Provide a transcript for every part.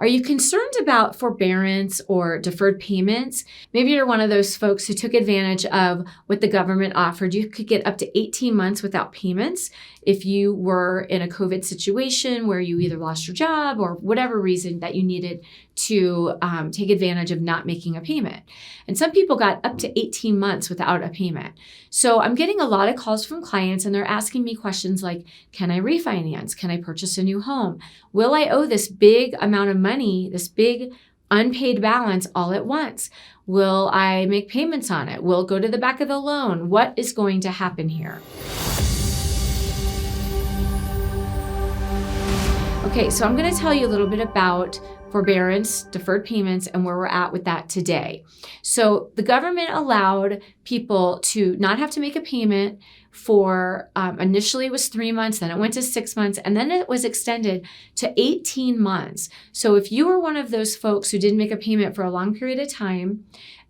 Are you concerned about forbearance or deferred payments? Maybe you're one of those folks who took advantage of what the government offered. You could get up to 18 months without payments if you were in a COVID situation where you either lost your job or whatever reason that you needed to take advantage of not making a payment. And some people got up to 18 months without a payment. So I'm getting a lot of calls from clients and they're asking me questions like, can I refinance? Can I purchase a new home? Will I owe this big amount of money, this big unpaid balance all at once? Will I make payments on it? Will it go to the back of the loan? What is going to happen here? Okay, so I'm going to tell you a little bit about forbearance, deferred payments, and where we're at with that today. So the government allowed people to not have to make a payment for, initially it was 3 months, then it went to 6 months, and then it was extended to 18 months. So if you were one of those folks who didn't make a payment for a long period of time,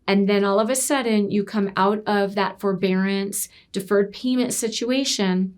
and then all of a sudden you come out of that forbearance, deferred payment situation,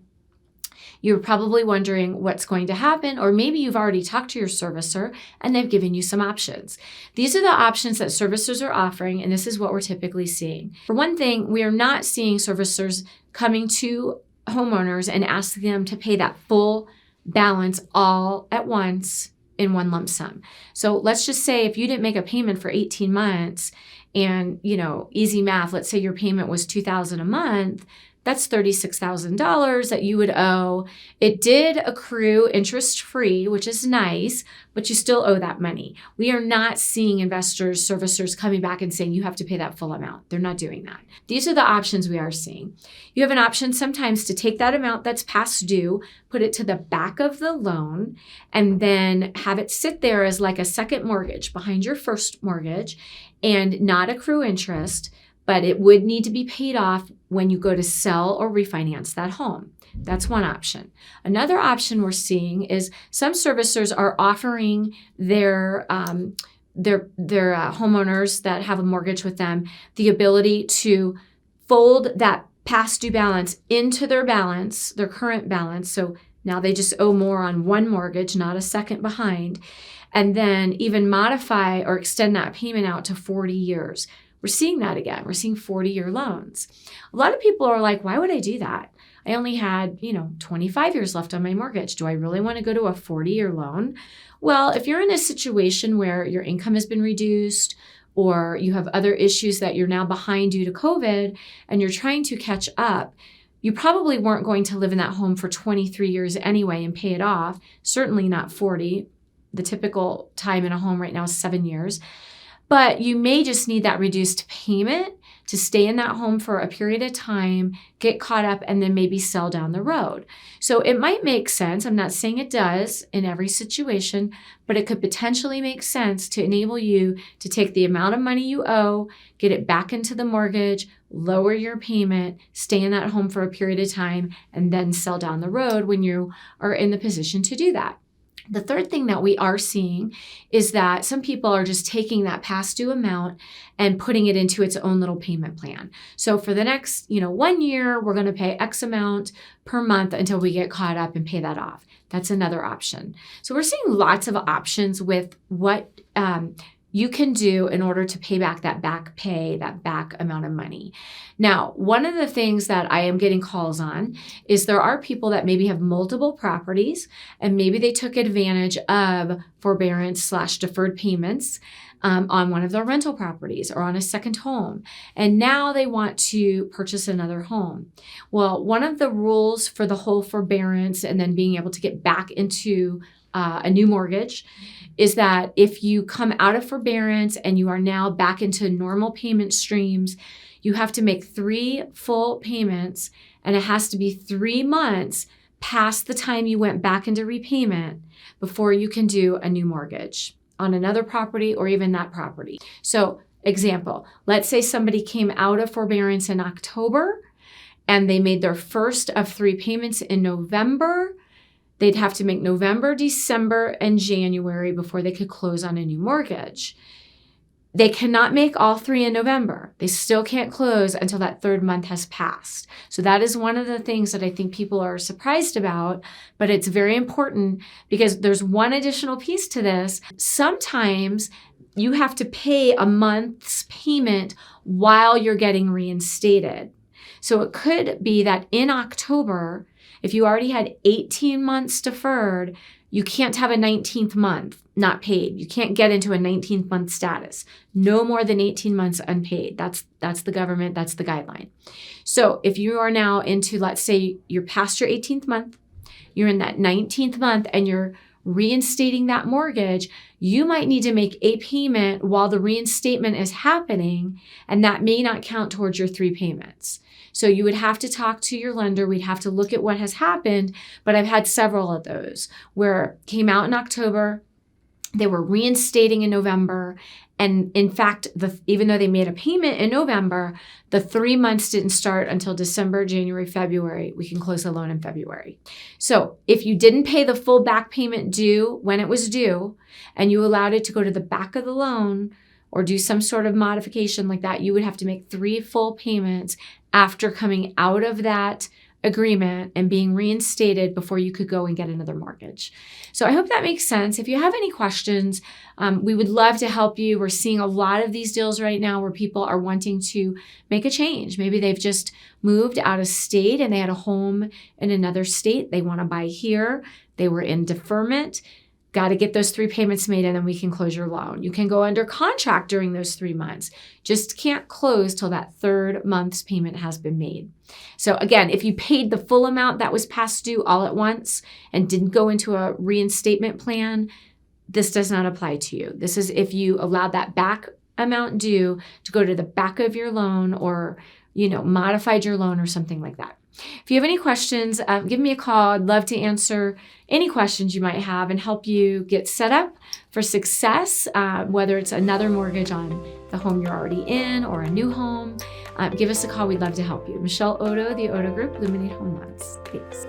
you're probably wondering what's going to happen, or maybe you've already talked to your servicer and they've given you some options. These are the options that servicers are offering, and this is what we're typically seeing. For one thing, we are not seeing servicers coming to homeowners and asking them to pay that full balance all at once in one lump sum. So let's just say if you didn't make a payment for 18 months and, easy math, let's say your payment was $2,000 a month, that's $36,000 that you would owe. It did accrue interest-free, which is nice, but you still owe that money. We are not seeing investors, servicers coming back and saying you have to pay that full amount. They're not doing that. These are the options we are seeing. You have an option sometimes to take that amount that's past due, put it to the back of the loan, and then have it sit there as like a second mortgage behind your first mortgage and not accrue interest, but it would need to be paid off when you go to sell or refinance that home. That's one option. Another option we're seeing is some servicers are offering their homeowners that have a mortgage with them the ability to fold that past due balance into their balance, their current balance. So now they just owe more on one mortgage, not a second behind, and then even modify or extend that payment out to 40 years. We're seeing that again. We're seeing 40-year loans. A lot of people are like, why would I do that? I only had, 25 years left on my mortgage. Do I really want to go to a 40-year loan? Well, if you're in a situation where your income has been reduced or you have other issues that you're now behind due to COVID and you're trying to catch up, you probably weren't going to live in that home for 23 years anyway and pay it off. Certainly not 40. The typical time in a home right now is 7 years. But you may just need that reduced payment to stay in that home for a period of time, get caught up, and then maybe sell down the road. So it might make sense. I'm not saying it does in every situation, but it could potentially make sense to enable you to take the amount of money you owe, get it back into the mortgage, lower your payment, stay in that home for a period of time, and then sell down the road when you are in the position to do that. The third thing that we are seeing is that some people are just taking that past due amount and putting it into its own little payment plan. So for the next, 1 year, we're going to pay X amount per month until we get caught up and pay that off. That's another option. So we're seeing lots of options with what you can do in order to pay back that back amount of money. Now, one of the things that I am getting calls on is there are people that maybe have multiple properties and maybe they took advantage of forbearance / deferred payments on one of their rental properties or on a second home. And now they want to purchase another home. Well, one of the rules for the whole forbearance and then being able to get back into a new mortgage is that if you come out of forbearance and you are now back into normal payment streams, you have to make 3 full payments, and it has to be 3 months past the time you went back into repayment before you can do a new mortgage on another property or even that property. So, example, let's say somebody came out of forbearance in October and they made their first of 3 payments in November. They'd have to make November, December, and January before they could close on a new mortgage. They cannot make all 3 in November. They still can't close until that 3rd month has passed. So that is one of the things that I think people are surprised about, but it's very important because there's one additional piece to this. Sometimes you have to pay a month's payment while you're getting reinstated. So it could be that in October, if you already had 18 months deferred, you can't have a 19th month not paid. You can't get into a 19th month status. No more than 18 months unpaid. That's the government, that's the guideline. So if you are now into, let's say you're past your 18th month, you're in that 19th month and you're reinstating that mortgage, you might need to make a payment while the reinstatement is happening, and that may not count towards your 3 payments. So you would have to talk to your lender. We'd have to look at what has happened, but I've had several of those where it came out in October, they were reinstating in November, and in fact, even though they made a payment in November, the 3 months didn't start until December, January, February. We can close the loan in February. So if you didn't pay the full back payment due when it was due, and you allowed it to go to the back of the loan or do some sort of modification like that, you would have to make 3 full payments after coming out of that agreement and being reinstated before you could go and get another mortgage. So I hope that makes sense. If you have any questions, we would love to help you. We're seeing a lot of these deals right now where people are wanting to make a change. Maybe they've just moved out of state and they had a home in another state. They want to buy here. They were in deferment. Got to get those 3 payments made and then we can close your loan. You can go under contract during those 3 months. Just can't close till that 3rd month's payment has been made. So again, if you paid the full amount that was past due all at once and didn't go into a reinstatement plan, this does not apply to you. This is if you allowed that back amount due to go to the back of your loan or, modified your loan or something like that. If you have any questions, give me a call. I'd love to answer any questions you might have and help you get set up for success, whether it's another mortgage on the home you're already in or a new home. Give us a call. We'd love to help you. Michelle Oddo, the Oddo Group, Illuminate Home Loans. Thanks.